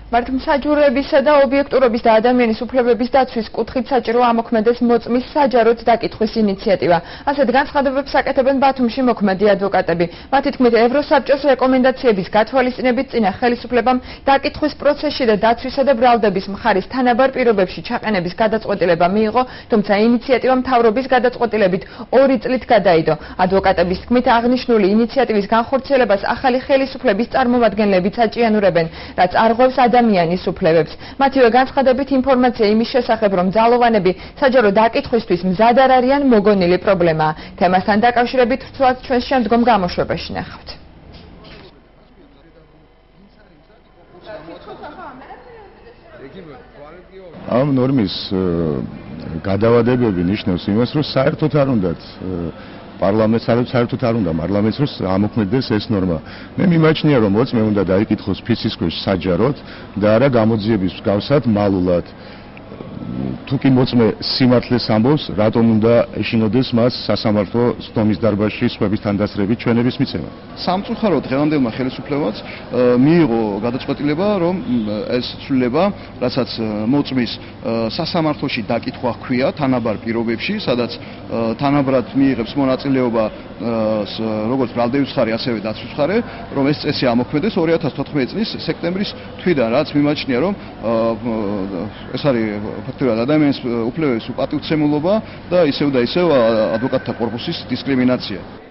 მართლმსაჯულებისა და ობიექტურობის და ადამიანის უფლებების დაცვის კუთხით საჭირო ამოქმედეს მოწმის საჯაროდ დაკითხვის ინიციატივა. ასეთ განცხადებებს აკეთებენ ბათუმში მოქმედი ადვოკატები. მათი თქმით, ევროსაბჭოს რეკომენდაციების გათვალისწინებით წინა ხელისუფლებამ დაკითხვის პროცესში და დაცვისა და ბრალდების მხარის თანაბარ პირობებში ჩაყენების გადაწყვეტილება მიიღო, თუმცა ინიციატივა მთავრობის გადაწყვეტილებით 2 წლით გადაიდო. ადვოკატების თქმით, აღნიშნული ინიციატივის განხორციელებას ახალი ხელისუფლების წარმომადგენლებიც აჭიანურებენ, რაც არღვევს ადამიანის უფლებებს. მათივე განცხადებით ინფორმაცია იმის შესახებ, რომ ძალოვანები საჯარო დაკითხვისთვის მზად არ არიან, მოგონილი პრობლემაა. თემასთან დაკავშირებით რთულად ჩვენს შემდგომ გამოშვებაში ნახავთ. ამ ნორმის გადავადებები ნიშნავს იმას, რომ საერთოდ არ უნდათ პარლამენტს საერთოდ არ უნდა პარლამენტს რომ ამოქმედდეს ეს ნორმა. მე მიმაჩნია რომ მოწმე უნდა დაიკითხოს ფიცის ქვეშ საჯაროდ და არა გამოძიების მსგავსად მალულად. თუ კი მოწმე სიმართლეს ამბობს, რატომ უნდა ეშინოდეს მას სასამართლო სტომის დარბაზში სხვების თანდასწრებით ჩვენების მიცემა. სამწუხაროდ დღევანდელმა ხელისუფლებამ მიიღო გადაწყვეტილება, რომ ეს ცვლილება, რასაც მოწმის სასამართლოში დაკითხვა ჰქვია თანაბარ პირობებში, სადაც თანაბრად მიიღებს მონაწილეობა როგორც ბრალდების მხარე, ასევე დაცვის მხარე, რომ ეს წესი ამოქმედეს 2014 წლის სექტემბრის თვიდან, რაც მიმაჩნია, რომ ეს არის ფაქტობრივად ადამიანის უფლებების უპატივცემულობა და ისევ და ისევ ადვოკატთა კორპუსის დისკრიმინაცია.